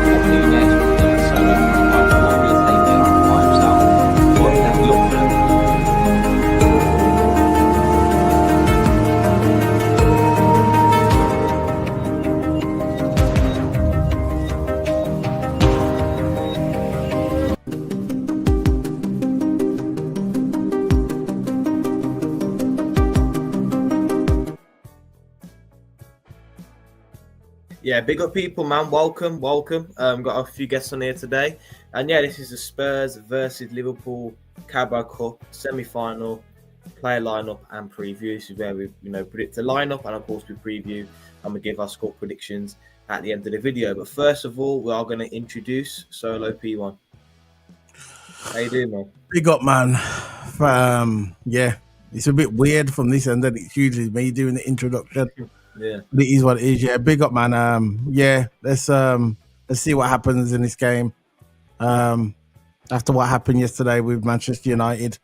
hopefully you guys will solo part four will take their vibes out. What have we looked at? Yeah, big up people, man. Welcome. Got a few guests on here today. And yeah, this is the Spurs versus Liverpool Carabao Cup semi-final player lineup and preview. This is where we predict the lineup and of course we preview and we give our score predictions at the end of the video. But first of all, we are going to introduce Solo P1. How you doing, man? Big up, man. Yeah, it's a bit weird from this end that it's usually me doing the introduction. Yeah, but it is what it is. Yeah, big up, man. Yeah, let's see what happens in this game. After what happened yesterday with Manchester United,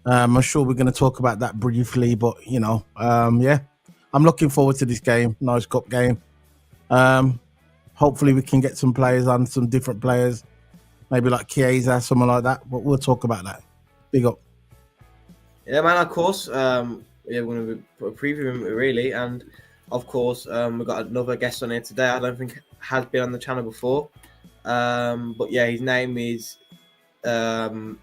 I'm sure we're going to talk about that briefly. But yeah, I'm looking forward to this game. Nice cup game. Hopefully we can get some players on, some different players, maybe like Chiesa, someone like that. But we'll talk about that. Big up. Yeah, man. Of course. We're going to be previewing it really, and of course, we've got another guest on here today. I don't think has been on the channel before, but yeah, his name is Tim.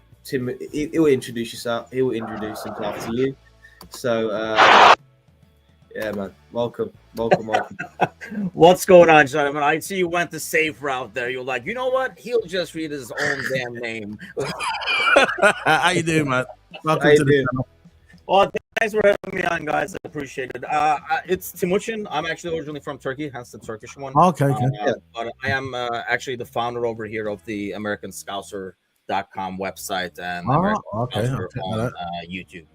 He will introduce himself. He will introduce himself to you. So, yeah, man, welcome. What's going on, gentlemen? I see you went the safe route there. You're like, you know what? He'll just read his own damn name. How you doing, man? Welcome How to the channel. Well, thanks for having me on, guys. I appreciate it. It's Timuçin. I'm actually originally from Turkey, hence the Turkish one. Okay. But I am actually the founder over here of the AmericanScouser.com website and American Scouser on YouTube.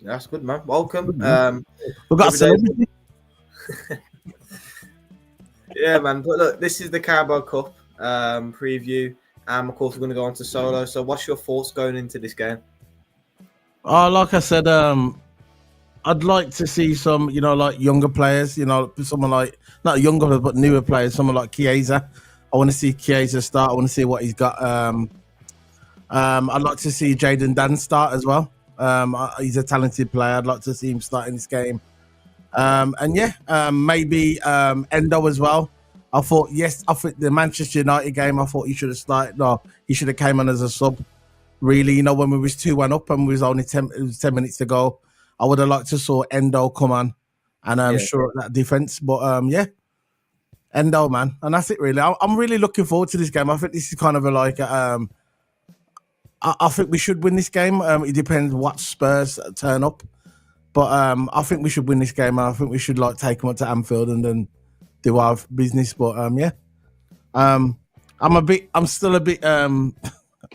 That's good, man. Welcome. We've got a celebrity. Yeah, man. But look, this is the Carabao Cup preview, and of course we're going to go on to Solo. So, what's your thoughts going into this game? Like I said, I'd like to see some, like younger players, someone like, not younger, but newer players, someone like Chiesa. I want to see Chiesa start. I want to see what he's got. I'd like to see Jadon Dan start as well. He's a talented player. I'd like to see him start in this game. Maybe Endo as well. I thought the Manchester United game, I thought he should have started. No, he should have came on as a sub. Really, when we was 2-1 up and we was only 10 minutes to go, I would have liked to saw Endo come on and shore up that defense. But Endo, man, and that's it really. I'm really looking forward to this game. I think this is kind of I think we should win this game. It depends what Spurs turn up, but I think we should win this game. I think we should take them up to Anfield and then do our business. But I'm still a bit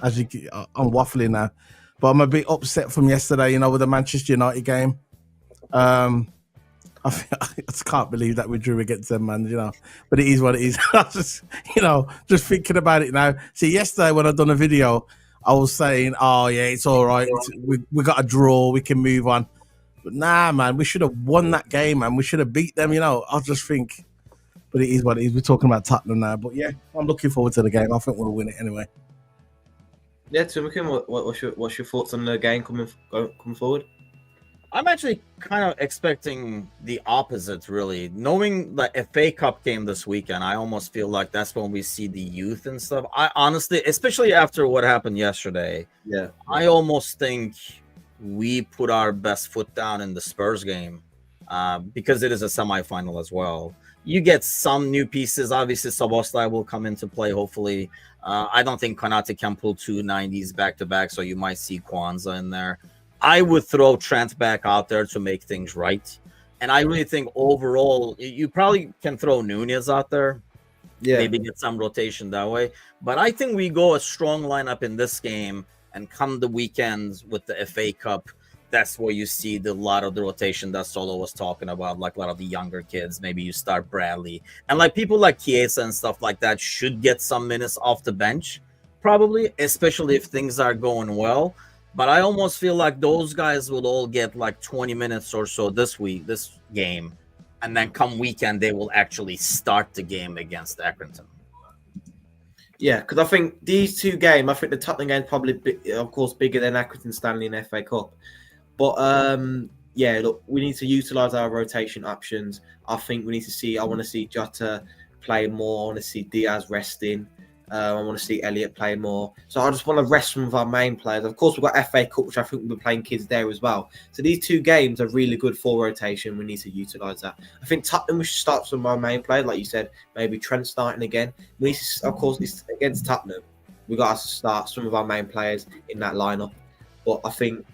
I'm waffling now, but I'm a bit upset from yesterday, with the Manchester United game. I just can't believe that we drew against them, man, but it is what it is. I just thinking about it now. See, yesterday when I done a video, I was saying, oh yeah, it's all right. We got a draw, we can move on. But nah, man, we should have won that game, man. We should have beat them, I just think, but it is what it is. We're talking about Tottenham now, but yeah, I'm looking forward to the game. I think we'll win it anyway. Yeah, Timuçin, what's your thoughts on the game coming forward? I'm actually kind of expecting the opposite, really. Knowing the FA Cup game this weekend, I almost feel like that's when we see the youth and stuff. I honestly, especially after what happened yesterday, I almost think we put our best foot down in the Spurs game because it is a semifinal as well. You get some new pieces. Obviously, Szoboszlai will come into play, hopefully. I don't think Konate can pull 2 90s back-to-back, so you might see Kwanzaa in there. I would throw Trent back out there to make things right. And I really think overall, you probably can throw Nunez out there. Yeah. Maybe get some rotation that way. But I think we go a strong lineup in this game, and come the weekends with the FA Cup, that's where you see a lot of the rotation that Solo was talking about, like a lot of the younger kids. Maybe you start Bradley. And people like Chiesa and stuff like that should get some minutes off the bench, probably, especially if things are going well. But I almost feel like those guys will all get 20 minutes or so this game. And then come weekend, they will actually start the game against Accrington. Yeah, because I think these two games, I think the Tottenham game is probably, of course, bigger than Accrington Stanley and FA Cup. But yeah, look, we need to utilise our rotation options. I think we need to see. I want to see Jota play more. I want to see Diaz resting. I want to see Elliott play more. So I just want to rest some of our main players. Of course, we've got FA Cup, which I think we'll be playing kids there as well. So these two games are really good for rotation. We need to utilise that. I think Tottenham, we should start some of our main players. Like you said, maybe Trent starting again. We need to, of course, it's against Tottenham. We got to start some of our main players in that lineup. But I think,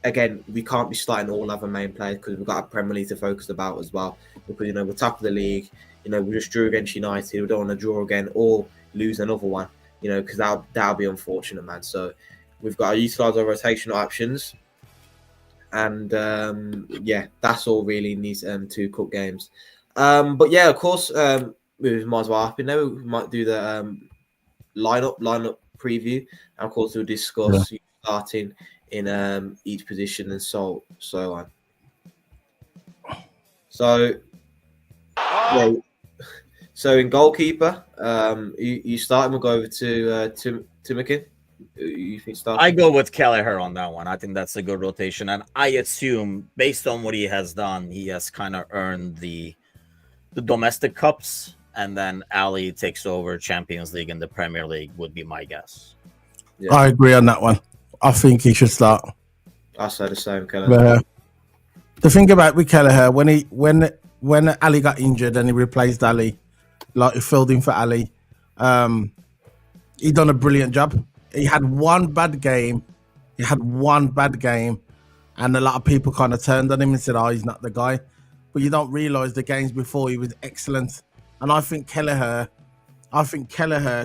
again, we can't be starting all other main players because we've got a Premier League to focus about as well. Because, you know, we're top of the league. You know, we just drew against United. We don't want to draw again or lose another one, you know, because that'll be unfortunate, man. So we've got to utilise our rotational options. And, yeah, that's all really in these two cup games. But, yeah, of course, we might as well up in there. We might do the lineup preview. And, of course, we'll discuss starting in each position and so on. So, yeah. So in goalkeeper, you start and we'll go over to Timokin. You think start? I go with Kelleher on that one. I think that's a good rotation, and I assume based on what he has done, he has kind of earned the domestic cups, and then Ali takes over Champions League and the Premier League would be my guess. Yeah. I agree on that one. I think he should start. I say the same, Kelleher. The thing about with Kelleher, when Ali got injured and he replaced Ali, like he filled in for Ali, he done a brilliant job. He had one bad game, and a lot of people kind of turned on him and said, "Oh, he's not the guy." But you don't realise the games before he was excellent. And I think Kelleher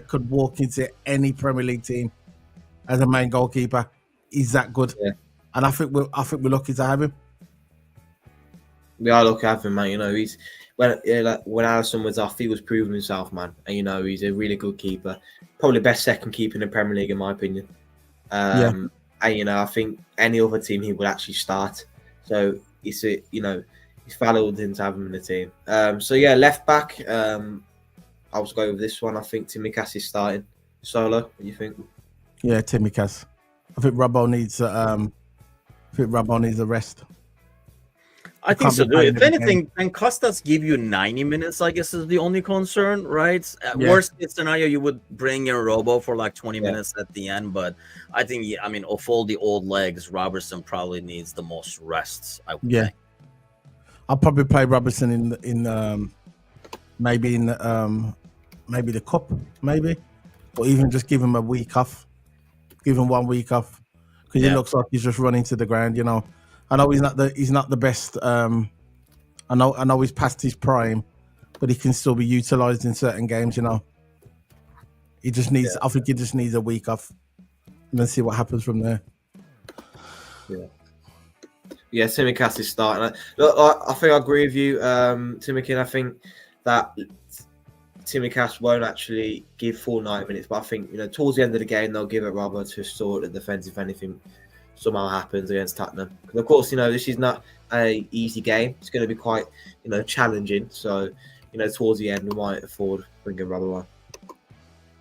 could walk into any Premier League team as a main goalkeeper. He's that good, and I think we're lucky to have him. We are lucky to have him, man. You know, he's when Alisson was off, he was proving himself, man. And you know, he's a really good keeper, probably best second keeper in the Premier League, in my opinion. And you know, I think any other team he would actually start. So it's valuable to have him in the team. So yeah, left back. I was going with this one. I think Tsimikas is starting. Solo, what do you think? Yeah, Tsimikas. I think Robbo needs a rest. I think so. If anything, can Costas give you 90 minutes? I guess is the only concern, right? Worst case scenario, you would bring in Robo for like 20 minutes at the end. But I think, of all the old legs, Robertson probably needs the most rests. I would think. I'll probably play Robertson in maybe the cup, maybe, or even just give him a week off. Give him 1 week off because he looks like he's just running to the ground. You know. I know he's not the best. I know he's past his prime, but he can still be utilised in certain games. You know, he just needs. I think he just needs a week off, and then see what happens from there. Yeah, Tsimikas is starting. Look, I think I agree with you, Timokin. I think that Tsimikas won't actually give full 90 minutes, but I think towards the end of the game they'll give it Robbo to sort the defence if anything somehow happens against Tottenham. Because of course, this is not a easy game. It's going to be quite, challenging. So, towards the end, we might afford bringing Robbo on.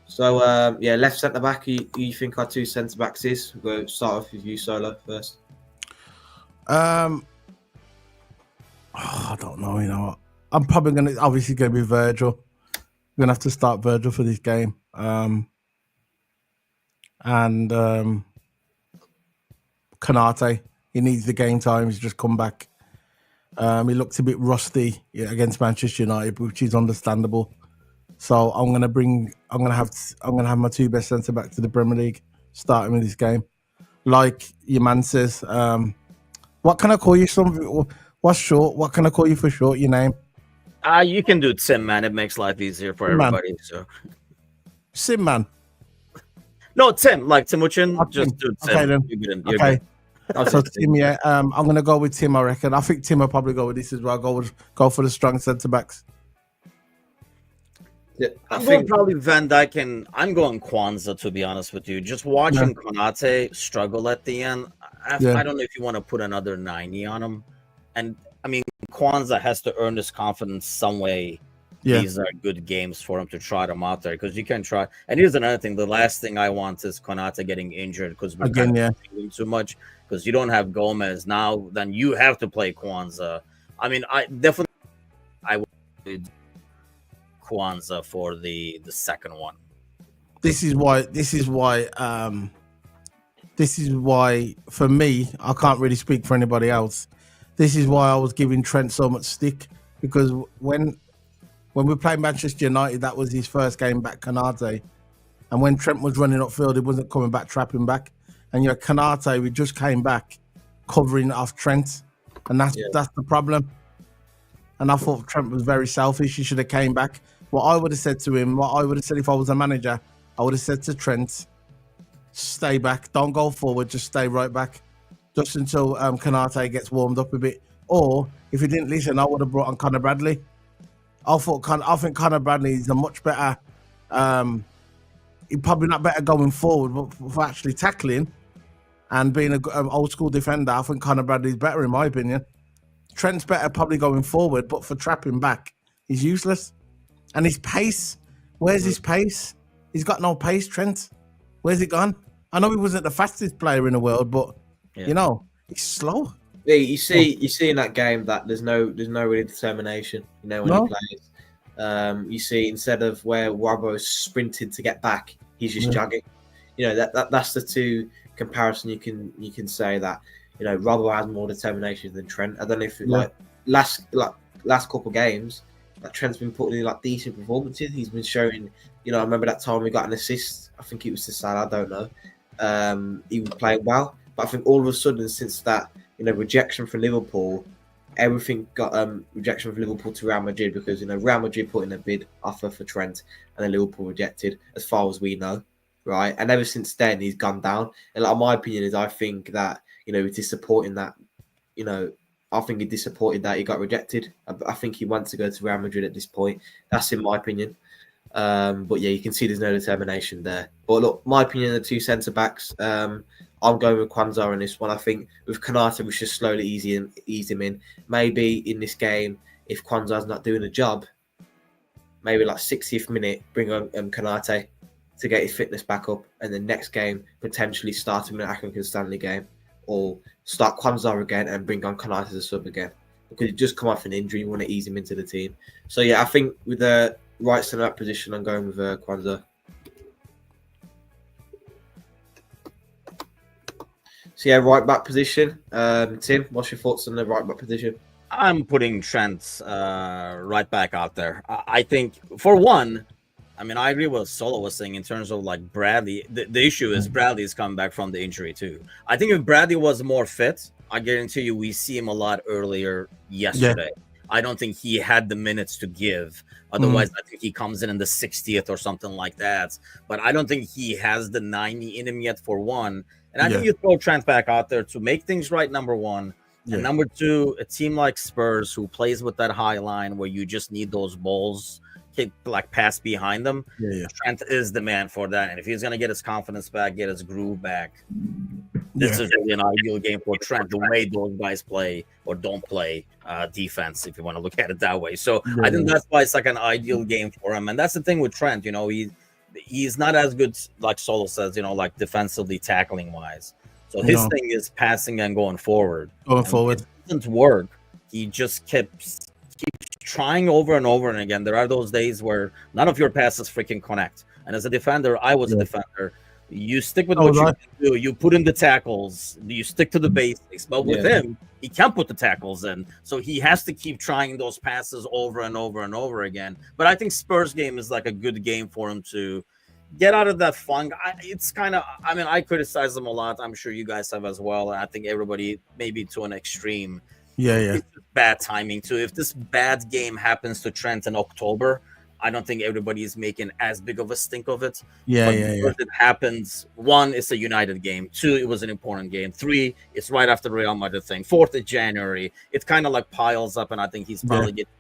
So, left centre back. You think our two centre backs is? We'll start off with you, Solo, first. I don't know. I'm probably obviously going to be Virgil. I'm going to have to start Virgil for this game. Konate, he needs the game time. He's just come back. He looked a bit rusty against Manchester United, which is understandable. So I'm gonna have my two best centre back to the Premier League starting with this game. Like your man says, what can I call you? What's short? What can I call you for short? Your name? You can do Tim, man. It makes life easier for everybody. So, Sim, man. No, Tim, like Timuchin. Just do Tim. Okay, then. You're good. So Tim, I'm gonna go with Tim. I reckon. I think Tim will probably go with this as well. Go for the strong centre backs. Yeah, I'm going probably Van Dijk, and I'm going Kwanzaa, to be honest with you. Just watching Konate struggle at the end, I don't know if you want to put another 90 on him. And Kwanzaa has to earn this confidence some way Yeah. these are good games for him to try them out there, because you can try. And here's another thing: the last thing I want is Konate getting injured, because we're Again, kind of doing too much. Because you don't have Gomez now, then you have to play Kwanzaa. I mean, I would Kwanzaa for the second one. This is why for me, I can't really speak for anybody else. This is why I was giving Trent so much stick, because when we played Manchester United, that was his first game back, Konate. And when Trent was running upfield, he wasn't coming back, trapping back. And Konate, we just came back covering off Trent. And that's the problem. And I thought Trent was very selfish. He should have came back. What I would have said to him, what I would have said if I was a manager, I would have said to Trent, stay back. Don't go forward. Just stay right back. Just until Konate gets warmed up a bit. Or if he didn't listen, I would have brought on Conor Bradley. I think Conor Bradley is a much better. He's probably not better going forward, but for actually tackling and being an old school defender, I think Conor Bradley is better in my opinion. Trent's better probably going forward, but for trapping back, he's useless. And his pace, where's his pace? He's got no pace, Trent. Where's it gone? I know he wasn't the fastest player in the world, but he's slow. Yeah, you see in that game that there's no really determination. When he plays, you see instead of where Robbo sprinted to get back, he's just jogging. That's the two comparison you can say that. Robbo has more determination than Trent. I don't know if last couple games, Trent's been putting in decent performances. He's been showing. I remember that time we got an assist. I think it was to Salah. I don't know. He was playing well, but I think all of a sudden since that. Rejection from Liverpool, everything got rejection from Liverpool to Real Madrid, because Real Madrid put in a bid offer for Trent and then Liverpool rejected, as far as we know, right? And ever since then he's gone down. And my opinion is, I think that he's disappointing that I think he's disappointed that he got rejected. I think he wants to go to Real Madrid at this point. That's in my opinion. But yeah, you can see there's no determination there. But look, my opinion, the two centre backs. I'm going with Kwanzaa on this one. I think with Konate, we should slowly ease him in. Maybe in this game, if Kwanzaa's not doing the job, maybe 60th minute, bring on Konate to get his fitness back up, and then next game potentially start him in the African Stanley game, or start Kwanzaa again and bring on Konate as a sub again, because he just come off an injury. You want to ease him into the team. So yeah, I think with the right centre back position, I'm going with Kwanzaa. So yeah, right back position. Tim, what's your thoughts on the right back position? I'm putting Trent right back out there. I think, for one, I agree with what Solo was saying in terms of Bradley. The issue is Bradley's coming back from the injury too. I think if Bradley was more fit, I guarantee you we see him a lot earlier yesterday. Yeah. I don't think he had the minutes to give. Otherwise, I think he comes in the 60th or something like that. But I don't think he has the 90 in him yet, for one. And I think you throw Trent back out there to make things right, number one. And number two, a team like Spurs, who plays with that high line where you just need those balls pass behind them. Trent is the man for that. And if he's going to get his confidence back, get his groove back, this is really an ideal game for Trent, the way those guys play or don't play defense, if you want to look at it that way. So I think that's why it's an ideal game for him. And that's the thing with Trent, he's not as good, like Solo says, defensively, tackling wise. So his thing is passing and going forward. It doesn't work. He just keeps trying over and over and again. There are those days where none of your passes freaking connect. And as a defender, I was a defender. You stick with what you can do. You put in the tackles. You stick to the basics. But with him, he can't put the tackles in. So he has to keep trying those passes over and over and over again. But I think Spurs game is a good game for him to get out of that funk. It's kind of, I criticize him a lot. I'm sure you guys have as well. And I think everybody, maybe to an extreme. It's bad timing too. If this bad game happens to Trent in October, I don't think everybody is making as big of a stink of it. If it happens, one, it's a United game. Two, it was an important game. Three, it's right after the Real Madrid thing. 4th of January. It kind of piles up, and I think he's probably getting.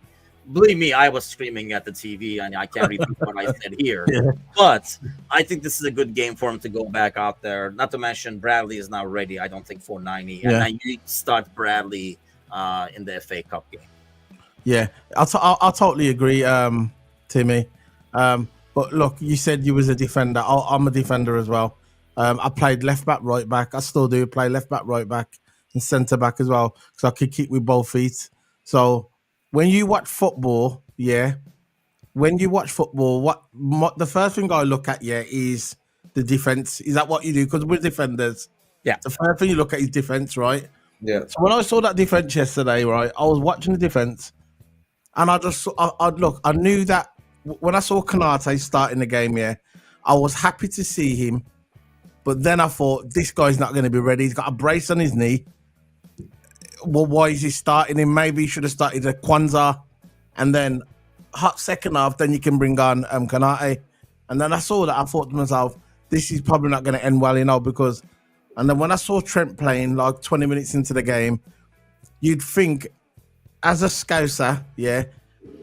Believe me, I was screaming at the TV, and I can't repeat what I said here. But I think this is a good game for him to go back out there. Not to mention, Bradley is now ready, I don't think, for 90. And then you start Bradley in the FA Cup game. Yeah, I totally agree, Timmy. But look, you said you was a defender. I'm a defender as well. I played left back, right back. I still do play left back, right back, and centre back as well because I could kick with both feet. So when you watch football, yeah, when you watch football, what the first thing I look at, yeah, is the defense. Is that what you do? Because we're defenders. Yeah. The first thing you look at is defense, right? Yeah. So when I saw that defense yesterday, right, I was watching the defense. And I knew that when I saw Kanate starting the game, yeah, I was happy to see him. But then I thought, this guy's not going to be ready. He's got a brace on his knee. Well, why is he starting him? Maybe he should have started a Kwanzaa. And then hot second half, then you can bring on Kanate. And then I saw that, I thought to myself, this is probably not going to end well, because... And then when I saw Trent playing like 20 minutes into the game, you'd think... As a Scouser, yeah,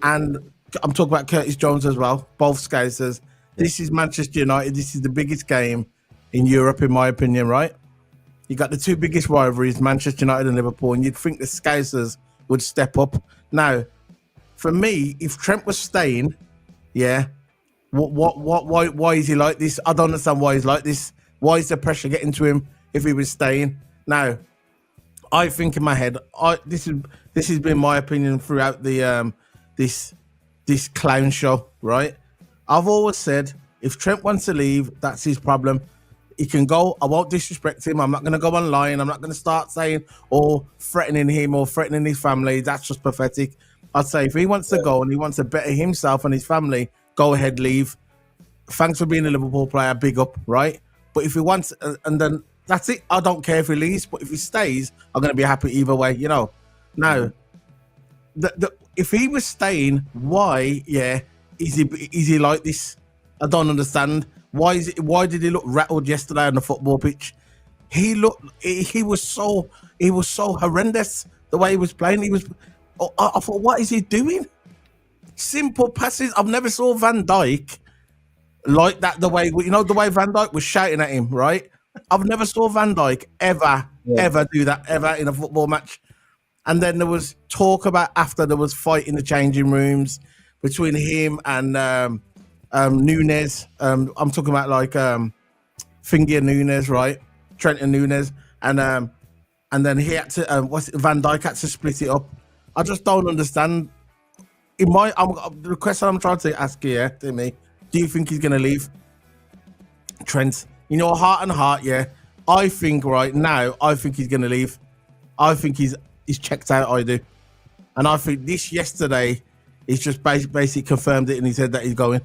and I'm talking about Curtis Jones as well, both Scousers. This is Manchester United. This is the biggest game in Europe, in my opinion, right? You got the two biggest rivalries, Manchester United and Liverpool, and you'd think the Scousers would step up. Now, for me, if Trent was staying, yeah, why is he like this? I don't understand why he's like this. Why is the pressure getting to him if he was staying? Now, I think in my head, this has been my opinion throughout the this clown show, right? I've always said if Trent wants to leave, that's his problem. He can go. I won't disrespect him. I'm not going to go online. I'm not going to start saying or threatening him or threatening his family. That's just pathetic. I'd say if he wants to go and he wants to better himself and his family, go ahead, leave. Thanks for being a Liverpool player. Big up, right? But if he wants, and then that's it. I don't care if he leaves, but if he stays, I'm going to be happy either way, Now, if he was staying, why, is he like this? I don't understand. Why did he look rattled yesterday on the football pitch? He was so horrendous the way he was playing. I thought, what is he doing? Simple passes. I've never saw Van Dijk like that. The way the way Van Dijk was shouting at him, right? I've never saw Van Dijk ever do that ever in a football match. And then there was talk about after there was fight in the changing rooms between him and Nunes. I'm talking about like Finger Nunes, right? Trent and Nunes, and then he had to Van Dijk had to split it up. I just don't understand. The question I'm trying to ask you, Timmy, do you think he's going to leave? Trent, heart and heart, yeah. I think right now, I think he's going to leave. I think he's checked out, I do. And I think this yesterday, he's just basically confirmed it in his head that he's going.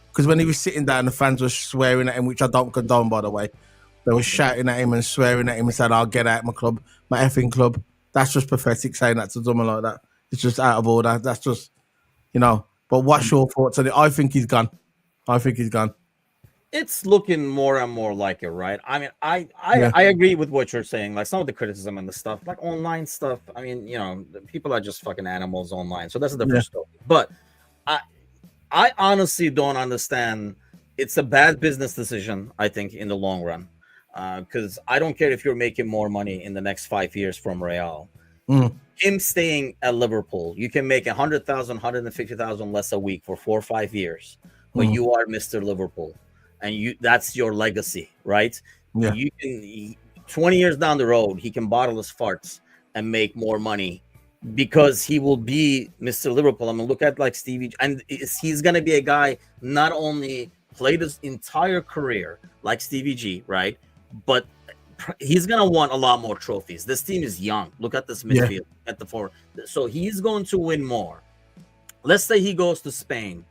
Because when he was sitting down, the fans were swearing at him, which I don't condone, by the way. They were shouting at him and swearing at him and saying, I'll get out of my club, my effing club. That's just pathetic saying that to someone like that. It's just out of order. That's just, But what's your thoughts on it? I think he's gone. It's looking more and more like it, right? I mean, I agree with what you're saying. Like some of the criticism and the stuff, like online stuff. I mean, people are just fucking animals online. So that's a different story. But I honestly don't understand. It's a bad business decision, I think, in the long run. Because I don't care if you're making more money in the next 5 years from Real. Him staying at Liverpool, you can make 100,000, 150,000 less a week for 4 or 5 years. But you are Mr. Liverpool. And that's your legacy, right? Yeah. You can 20 years down the road, he can bottle his farts and make more money because he will be Mr. Liverpool. I mean, look at like Stevie, and he's gonna be a guy not only played his entire career like Stevie G, right? But he's gonna want a lot more trophies. This team is young. Look at this midfield at the forward. So he's going to win more. Let's say he goes to Spain.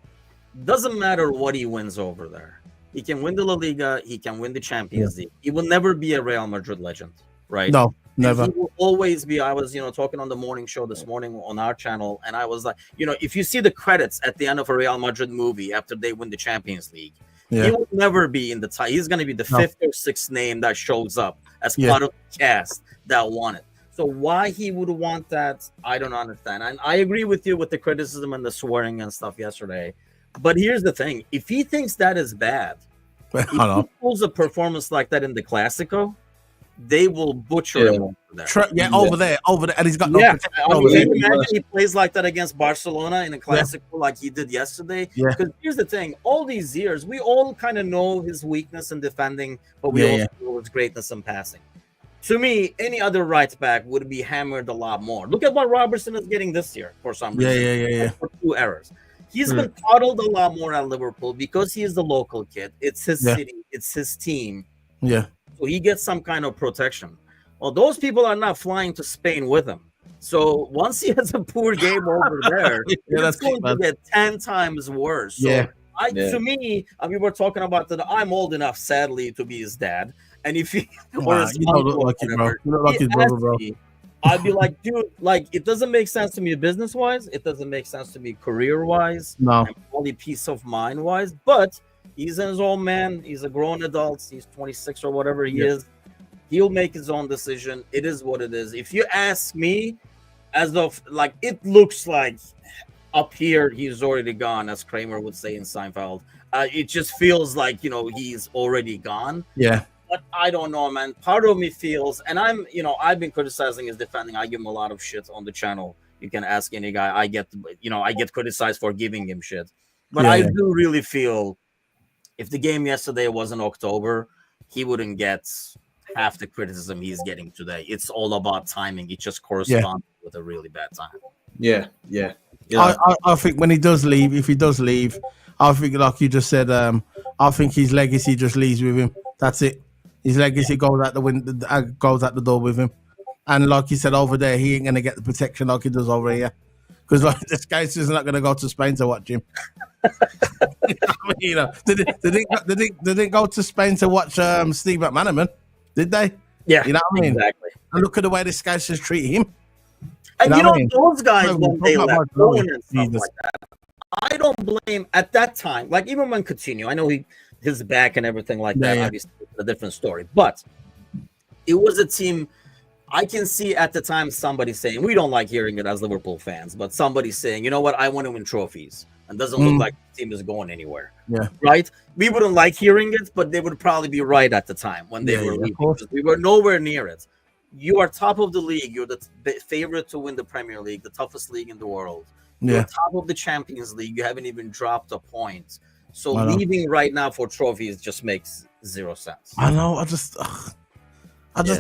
Doesn't matter what he wins over there. He can win the La Liga. He can win the Champions League. He will never be a Real Madrid legend, right? No, never. And he will always be. I was, talking on the morning show this morning on our channel, and I was like, if you see the credits at the end of a Real Madrid movie after they win the Champions League, he will never be in the top. He's going to be the fifth or sixth name that shows up as part of the cast that won it. So why he would want that, I don't understand. And I agree with you with the criticism and the swearing and stuff yesterday. But here's the thing: if he thinks that is bad, if he pulls a performance like that in the Clasico, they will butcher him over there. Over there, and he's got no Yeah, protection I over mean, there. can you imagine he plays like that against Barcelona in a classic like he did yesterday? Yeah. Because here's the thing: all these years, we all kind of know his weakness in defending, but we also know his greatness in passing. To me, any other right back would be hammered a lot more. Look at what Robertson is getting this year for some reason. Yeah. For 2 errors. He's been coddled a lot more at Liverpool because he is the local kid. It's his city. It's his team. Yeah. So he gets some kind of protection. Well, those people are not flying to Spain with him. So once he has a poor game over there, it's going to get 10 times worse. So to me, we were talking about that. I'm old enough, sadly, to be his dad. And if he you don't look like it, bro. You look like his brother, bro. I'd be like, dude, like it doesn't make sense to me business wise. It doesn't make sense to me career wise. No, and probably peace of mind wise. But he's his own man. He's a grown adult. He's 26 or whatever he is. He'll make his own decision. It is what it is. If you ask me, as of like it looks like up here he's already gone, as Kramer would say in Seinfeld. It just feels like he's already gone. Yeah. But I don't know, man. Part of me feels, and I've been criticizing his defending. I give him a lot of shit on the channel. You can ask any guy. I get criticized for giving him shit. But I do really feel if the game yesterday was in October, he wouldn't get half the criticism he's getting today. It's all about timing. It just corresponds with a really bad time. Yeah. I think when he does leave, if he does leave, I think like you just said, I think his legacy just leaves with him. That's it. His legacy goes out the window, goes out the door with him. And like you said over there, he ain't gonna get the protection like he does over here. Because like this guy's just not gonna go to Spain to watch him. They didn't go to Spain to watch Steve McManaman, did they? Yeah, you know what I mean. Exactly. And look at the way the scouts just treat him. And those guys when they left and stuff like that, I don't blame at that time. Like even when Coutinho, I know his back and everything like that. Obviously, it's a different story. But it was a team. I can see at the time somebody saying, we don't like hearing it as Liverpool fans, but somebody saying, you know what, I want to win trophies. And doesn't look like the team is going anywhere. Yeah. Right? We wouldn't like hearing it, but they would probably be right at the time when they were leaving. We were nowhere near it. You are top of the league. You're the favorite to win the Premier League, the toughest league in the world. You're top of the Champions League. You haven't even dropped a point. So leaving right now for trophies just makes zero sense. I know. I just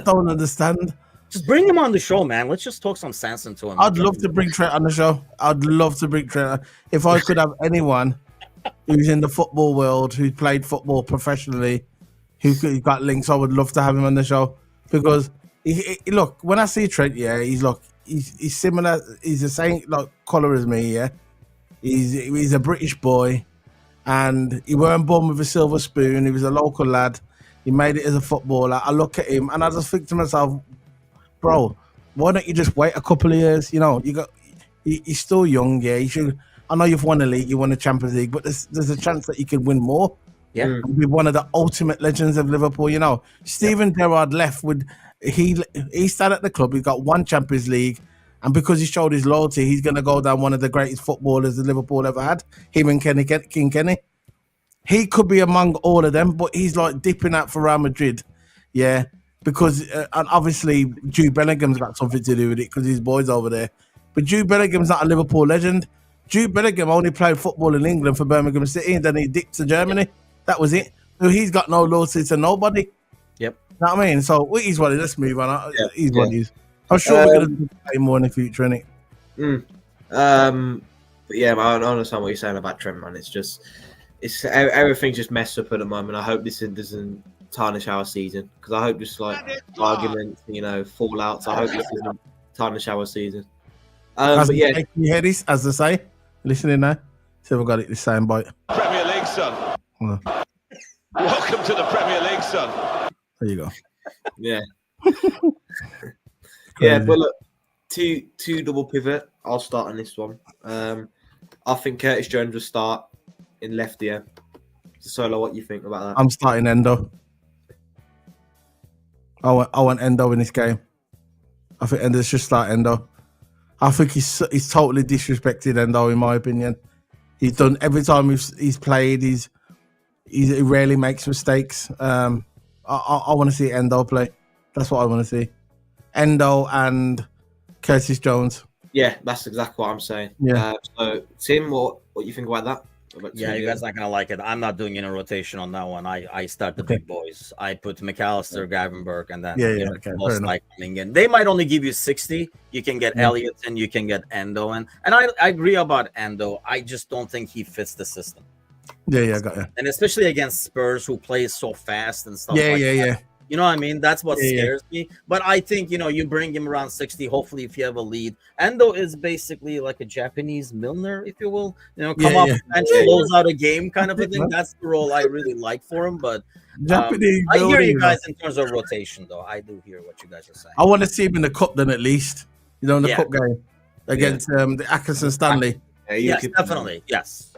don't understand. Just bring him on the show, man. Let's just talk some sense into him. I'd love to bring Trent on the show. I'd love to bring Trent. If I could have anyone who's in the football world, who's played football professionally, who's got links, I would love to have him on the show. Because, look, when I see Trent, he's similar. He's the same colour as me, yeah. He's a British boy. And he weren't born with a silver spoon. He was a local lad. He made it as a footballer. I look at him and I just think to myself, bro, why don't you just wait a couple of years? He's still young, yeah. You should. I know you've won a league, you won the Champions League, but there's a chance that you could win more. Yeah, and be one of the ultimate legends of Liverpool. Steven Gerrard left with he stayed at the club. He got one Champions League, and because he showed his loyalty, he's going to go down one of the greatest footballers that Liverpool ever had. Him and King Kenny. He could be among all of them, but he's like dipping out for Real Madrid, yeah. Because and obviously Jude Bellingham's got something to do with it because his boy's over there. But Jude Bellingham's not a Liverpool legend. Jude Bellingham only played football in England for Birmingham City, and then he dipped to Germany. That was it. So he's got no loyalty to nobody. Yep. You know what I mean? So what is what it is. Let's move on. He's what he is. I'm sure we're going to play more in the future, innit? But yeah, I understand what you're saying about Trent, man. It's everything's just messed up at the moment. I hope this doesn't tarnish our season, because I hope just arguments, fallouts. I hope this doesn't tarnish our season. But yeah, you hear this, as they say, listening now. See if I got it this same bite. Premier League, son. Welcome to the Premier League, son. There you go. Yeah. Yeah, but look, two double pivot. I'll start on this one. I think Curtis Jones will start in left here. Solo, what you think about that? I'm starting Endo. I want Endo in this game. I think Endo should start Endo. I think he's totally disrespected Endo, in my opinion. He's done every time he's played. He rarely makes mistakes. I want to see Endo play. That's what I want to see. Endo and Curtis Jones. Yeah, that's exactly what I'm saying. Yeah. So, Tim, what you think about that? Yeah, you guys not gonna like it. I'm not doing any rotation on that one. I start the big boys. I put McAllister, Gravenberg, and then Okay, most likely coming in. They might only give you 60. You can get Elliott and you can get Endo and I agree about Endo. I just don't think he fits the system. Yeah, I got you. And especially against Spurs, who plays so fast and stuff. Yeah. You know what I mean? That's what scares me. But I think, you bring him around 60, hopefully, if you have a lead. Endo is basically like a Japanese Milner, if you will. Come off and close out a game kind of a thing. That's the role I really like for him. But Japanese I hear you guys in terms of rotation, though. I do hear what you guys are saying. I want to see him in the cup then, at least. In the cup game against the Atkinson Stanley. Yes, definitely. Yes.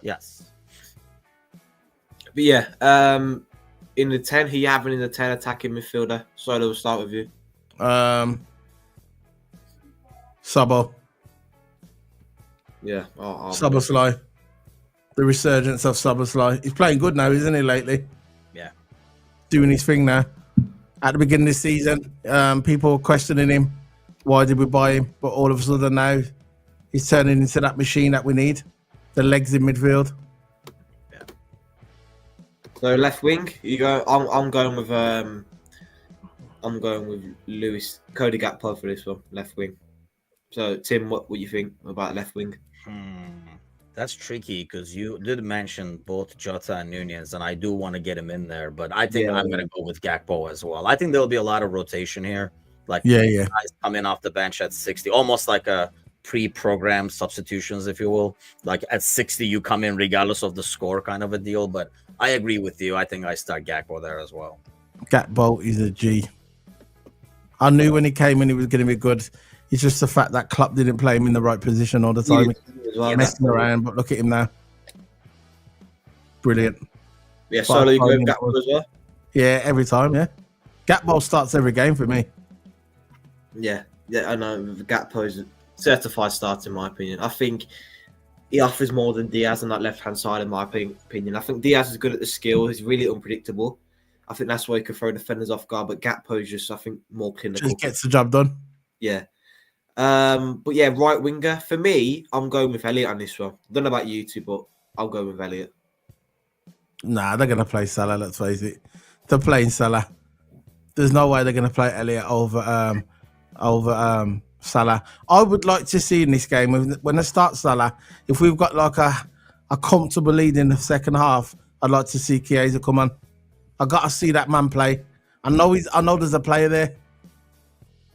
But yeah, in the 10, who you having in the 10 attacking midfielder? So we'll start with you. Sabo. Yeah. Szoboszlai. The resurgence of Szoboszlai. He's playing good now, isn't he, lately? Yeah. Doing his thing now. At the beginning of the season, people were questioning him. Why did we buy him? But all of a sudden now, he's turning into that machine that we need. The legs in midfield. So left wing, you go. I'm going with Lewis Cody Gakpo for this one, left wing. So Tim, what you think about left wing? That's tricky because you did mention both Jota and Nunez, and I do want to get him in there, but I think I'm going to go with Gakpo as well. I think there'll be a lot of rotation here, like guys coming off the bench at 60, almost like a pre-programmed substitutions, if you will. Like at 60, you come in regardless of the score, kind of a deal. But I agree with you. I think I start Gakpo there as well. Gakpo is a G. I knew when he came in he was going to be good. It's just the fact that Klopp didn't play him in the right position all the time. Messing around, but look at him now. Brilliant. Yeah, Solo, you go with Gakpo as well? Yeah, every time, yeah. Gakpo starts every game for me. Yeah, I know. Gakpo is a certified start, in my opinion. I think he offers more than Diaz on that left-hand side, in my opinion. I think Diaz is good at the skill. He's really unpredictable. I think that's why he could throw defenders off guard, but Gakpo is just, I think, more clinical. Just gets the job done. Yeah. But yeah, right winger. For me, I'm going with Elliott on this one. Don't know about you two, but I'll go with Elliott. Nah, they're going to play Salah, let's face it. They're playing Salah. There's no way they're going to play Elliott over Salah. I would like to see in this game, when they start Salah, if we've got like a comfortable lead in the second half, I'd like to see Chiesa come on. I got to see that man play. I know there's a player there.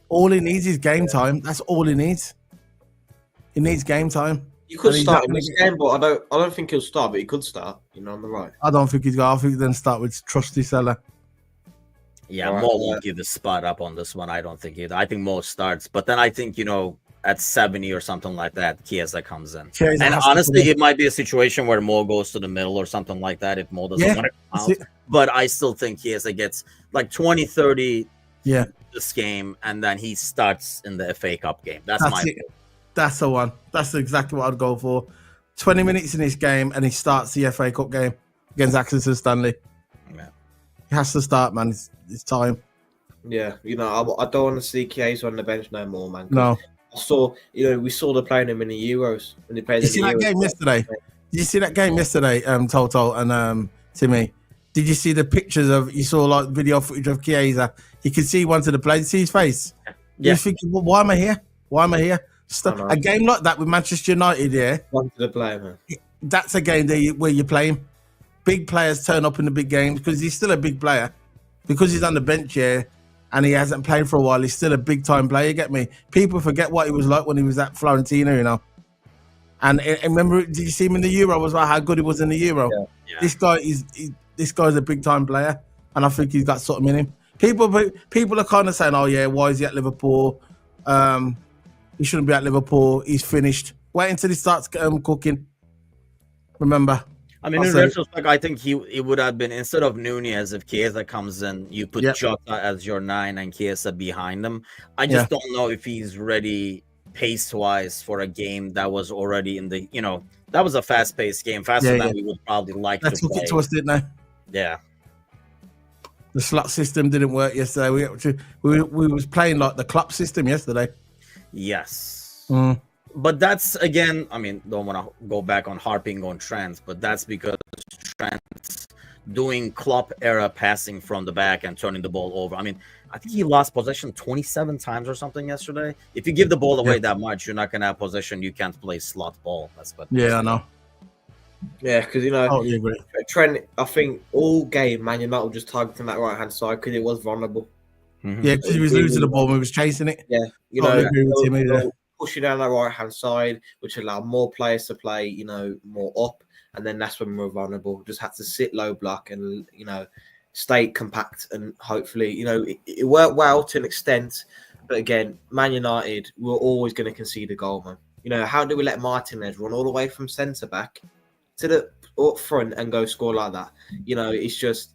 All he needs is game time. That's all he needs. He needs game time. You could start in this game, but I don't think he'll start, but he could start. On the right. I don't think he's got. I think then start with trusty Salah. Yeah, Mo won't give the spot up on this one. I don't think either. I think Mo starts, but then I think at 70 or something like that, Chiesa comes in. And honestly, it might be a situation where Mo goes to the middle or something like that if Mo doesn't want to come out. But I still think Chiesa gets like 20, 30 this game, and then he starts in the FA Cup game. That's my pick. That's the one. That's exactly what I'd go for. 20 minutes in this game, and he starts the FA Cup game against Atkinson Stanley. Yeah. He has to start, man. It's time. Yeah, I don't want to see Chiesa on the bench no more, man. No. I saw, we saw them playing him in the Euros when they played. Did you see that game yesterday? Did you see that game yesterday, Toto and Timmy? Did you see the pictures of? You saw like video footage of Chiesa. You could see he wanted to play. See his face. Yeah. You're thinking, well, why am I here? Why am I here? A game like that with Manchester United, wanted to play, man. That's a game where you play him. Big players turn up in the big games because he's still a big player. Because he's on the bench and he hasn't played for a while, he's still a big time player. You get me? People forget what he was like when he was at Fiorentina, And remember, did you see him in the Euro? Was like how good he was in the Euro. Yeah. This guy's a big time player, and I think he's got something in him. People are kind of saying, "Oh yeah, why is he at Liverpool? He shouldn't be at Liverpool. He's finished." Wait until he starts cooking. Remember. I mean, in retrospect, I think it would have been, instead of Nunez, if Chiesa comes in, you put Jota as your 9 and Chiesa behind him. I just don't know if he's ready pace-wise for a game that was already in the, that was a fast-paced game, faster than we would probably like to play. Took it to us, didn't they? Yeah. The slot system didn't work yesterday. We was playing like the Klopp system yesterday. Yes. Mm. But that's, again, I mean, don't want to go back on harping on Trent, but that's because Trent's doing Klopp era passing from the back and turning the ball over. I mean, I think he lost possession 27 times or something yesterday. If you give the ball away that much, you're not going to have possession. You can't play slot ball. That's what. Yeah, I know. Yeah, because you know, Totally agree. Trent. I think all game Man United were just targeting that right hand side because it was vulnerable. Mhm. Yeah, because he was losing the ball when he was chasing it. Yeah, you Totally know, agree with Timmy there. pushing down that right hand side, which allowed more players to play, you know, more up, and then that's when we were vulnerable. Just had to sit low block and you know, stay compact, and hopefully, you know, it worked well to an extent. But again, Man United were always going to concede a goal, man. You know, how do we let Martinez run all the way from centre back to the up front and go score like that? You know, it's just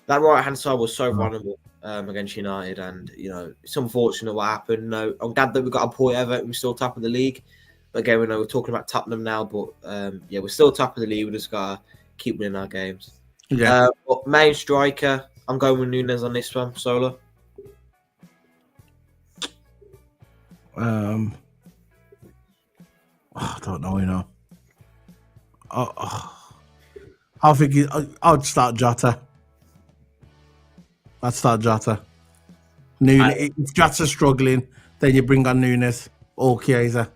that right hand side was so vulnerable against United, and you know, it's unfortunate what happened. No, I'm glad that we got a point of it. We're still top of the league. But again, we know we're talking about Tottenham now, but yeah, we're still top of the league. We just gotta keep winning our games. Yeah. But main striker, I'm going with Nunes on this one. Solo. I don't know, you know. I think I'd start Jota. I'd start Jota. If Jota's struggling, then you bring on Nunes or Chiesa.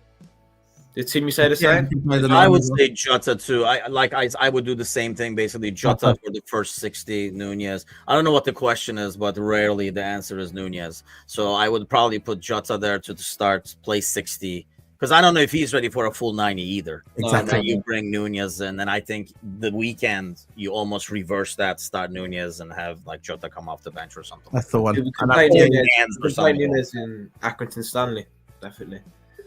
Did Timmy say the same? I would say Jota too. I would do the same thing, basically. Jota for the first 60, Nunez. I don't know what the question is, but rarely the answer is Nunez. So I would probably put Jota there to start, play 60. Because I don't know if he's ready for a full 90 either. Exactly. And then you bring Nunez in, and I think the weekend you almost reverse that, start Nunez and have like Jota come off the bench or something. That's the one. We can play Nunes in Accrington Stanley, definitely.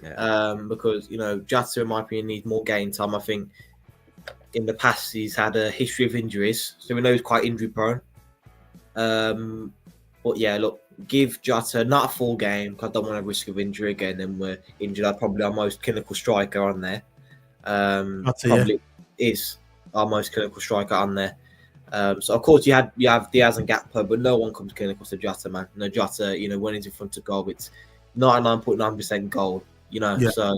Yeah. Because you know, Jota, in my opinion, needs more game time. I think in the past he's had a history of injuries, so we know he's quite injury prone. But yeah, look, give Jota not a full game because I don't want to risk of injury again. Then we're injured. I'm probably our most clinical striker on there. Is our most clinical striker on there. So of course you have Diaz and Gakpo, but no one comes clinical to Jota, man. No, Jota, you know, when he's in front of goal, it's 99.9% goal. You know, so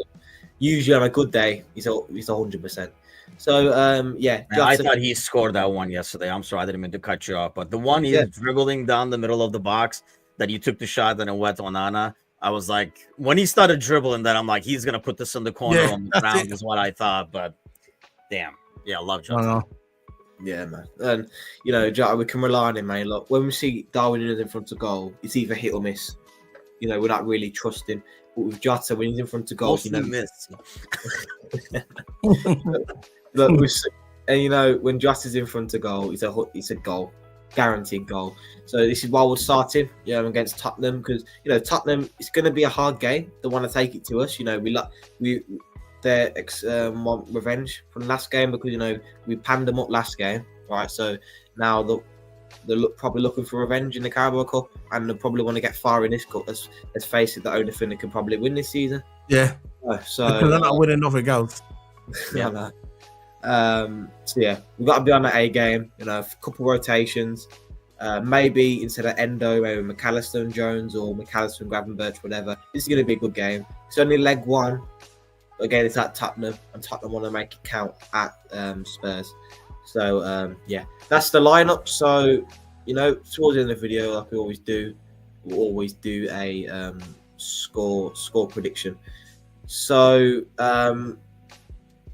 usually on a good day, he's 100%. So yeah, Jota, I thought he scored that one yesterday. I'm sorry, I didn't mean to cut you off, but the one he's dribbling down the middle of the box that you took the shot and it went on Onana. I was like, when he started dribbling that, I'm like, he's gonna put this in the corner on the ground, is what I thought. But damn, yeah, I love Jota. Yeah, man, and you know, Jota, we can rely on him, man. Look, when we see Darwin in front of goal, it's either hit or miss. You know, we're not really trusting. But with Jota, when he's in front of goal, you know, miss. Look, and you know, when Jota's in front of goal, it's a goal, guaranteed goal. So this is why we're starting, you know, against Tottenham, because you know Tottenham, it's going to be a hard game. They want to take it to us. You know, their want revenge from last game because you know we panned them up last game, right? So now they're probably looking for revenge in the Carabao Cup, and they probably want to get far in this cup. Let's face it, the only thing they can probably win this season. Yeah. So they're not winning nothing else. Yeah. So yeah, we've got to be on that A game. You know, a couple rotations. Maybe instead of Endo, maybe McAllister and Jones, or McAllister and Gravenberch, whatever. This is going to be a good game. It's only leg one. Again, it's at Tottenham, and Tottenham want to make it count at Spurs. So yeah, that's the lineup. So you know, towards the end of the video, like we always do, we'll always do a score prediction. So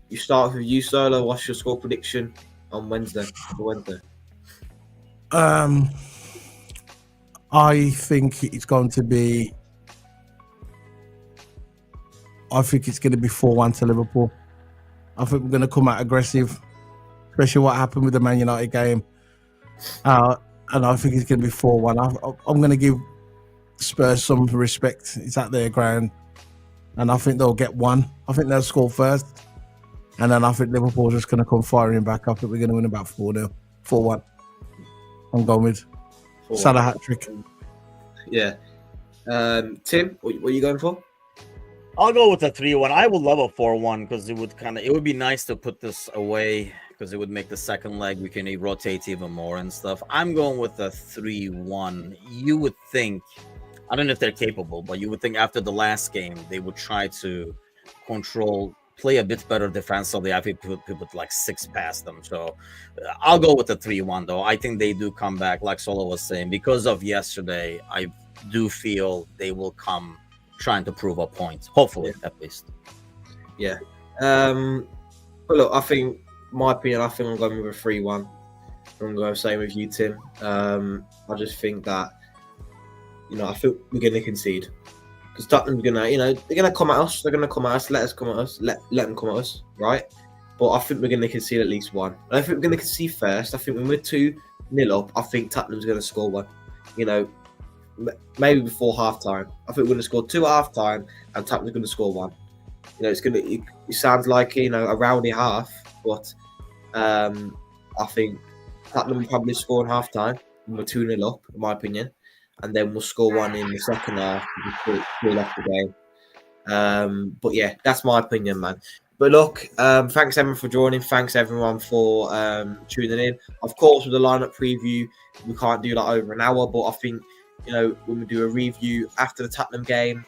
you start with you, Solo. What's your score prediction on Wednesday? I think it's going to be. I think it's going to be 4-1 to Liverpool. I think we're going to come out aggressive, especially what happened with the Man United game. And I think it's going to be 4-1. I'm going to give Spurs some respect. It's at their ground. And I think they'll get one. I think they'll score first. And then I think Liverpool's just going to come firing back. I think we're going to win about 4-0. 4-1. I'm going with Salah hat-trick. Yeah. Tim, what are you going for? I'll go with a 3-1. I would love a 4-1 because it would be nice to put this away because it would make the second leg we can rotate even more and stuff. I'm going with a 3-1. You would think, I don't know if they're capable, but you would think after the last game they would try to play a bit better defensively. I think people put like 6 past them. So I'll go with the 3-1 though. I think they do come back, like Solo was saying, because of yesterday. I do feel they will come trying to prove a point, hopefully at least. Yeah. But look, I think my opinion, I think I'm going with a 3-1. I'm going to same with you, Tim. I just think that, I think we're going to concede. Because Tottenham's going to, they're going to come at us. They're going to come at us. Let us come at us. Let them come at us, right? But I think we're going to concede at least 1. I don't think we're going to concede first. I think when we're 2-0 up, I think Tottenham's going to score 1. Maybe before half-time. I think we're going to score 2 at half-time and Tottenham's going to score 1. It sounds like, a rowdy half, but I think Tottenham will probably score in half-time when we're 2-0 up, in my opinion. And then we'll score 1 in the second half to pull off the game. But yeah, that's my opinion, man. But look, thanks everyone for joining. Thanks everyone for tuning in. Of course, with the lineup preview, we can't do that over an hour, but I think, when we do a review after the Tottenham game,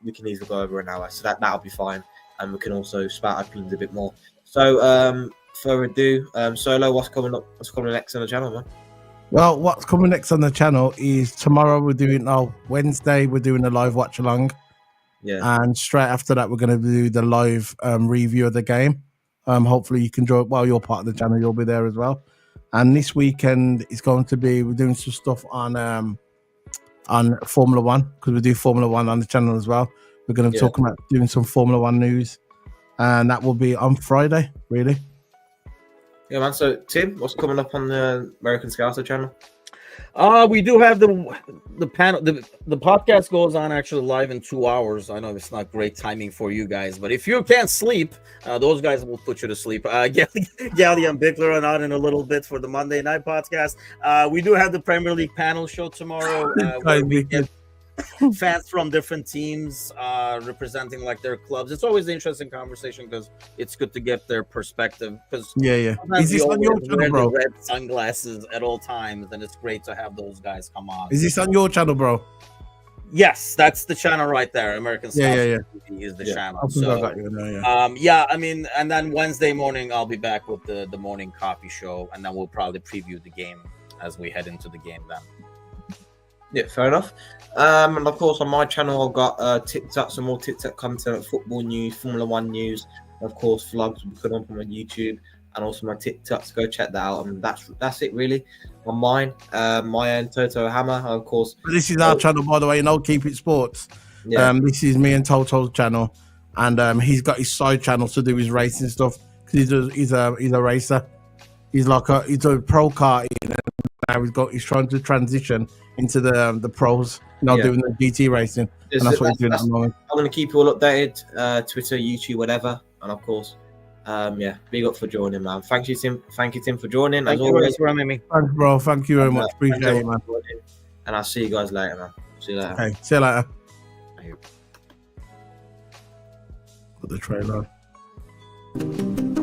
we can easily go over an hour. So that'll be fine. And we can also spout our opinions a bit more. So, further ado, Solo, what's coming up? What's coming next on the channel, man? Well, what's coming next on the channel is tomorrow Wednesday we're doing a live watch along. Yeah. And straight after that we're going to do the live review of the game. Hopefully you can join. Well, you're part of the channel, you'll be there as well. And this weekend is going to be, we're doing some stuff on Formula One, because we do Formula One on the channel as well. We're going to talk about doing some Formula One news, and that will be on Friday, really. Yeah, man. So, Tim, what's coming up on the American Scouser channel? We do have the panel. The podcast goes on actually live in 2 hours. I know it's not great timing for you guys, but if you can't sleep, those guys will put you to sleep. Gally and Bickler are on in a little bit for the Monday night podcast. We do have the Premier League panel show tomorrow. Where we get fans from different teams representing like their clubs. It's always an interesting conversation because it's good to get their perspective. Because is this on your channel, bro? Red sunglasses at all times, and it's great to have those guys come on. Is this on your channel, bro? Yes, that's the channel right there. American Scouser TV is the channel. So, I mean, and then Wednesday morning I'll be back with the morning coffee show, and then we'll probably preview the game as we head into the game then. Yeah, fair enough. And of course, on my channel, I've got TikTok, some more TikTok content, football news, Formula One news, and of course, vlogs will be coming up on my YouTube and also my TikTok. So go check that out. And that's it, really. On mine, my own Toto Hammer, and of course. This is our channel, by the way. Keep It Sports. Yeah. This is me and Toto's channel, and he's got his side channel to do his racing stuff because he's a racer. He's a pro car. Now he's trying to transition into the pros, doing the GT racing, and that's what he's doing at the moment. I'm going to keep you all updated, Twitter, YouTube, whatever, and of course, big up for joining, man. Thank you, Tim. Thank you, Tim, for joining. Thank you always for having me. Thanks, bro. Thank you very much. Appreciate it, man. And I'll see you guys later, man. See you later. Okay, see you later. Put the trailer on.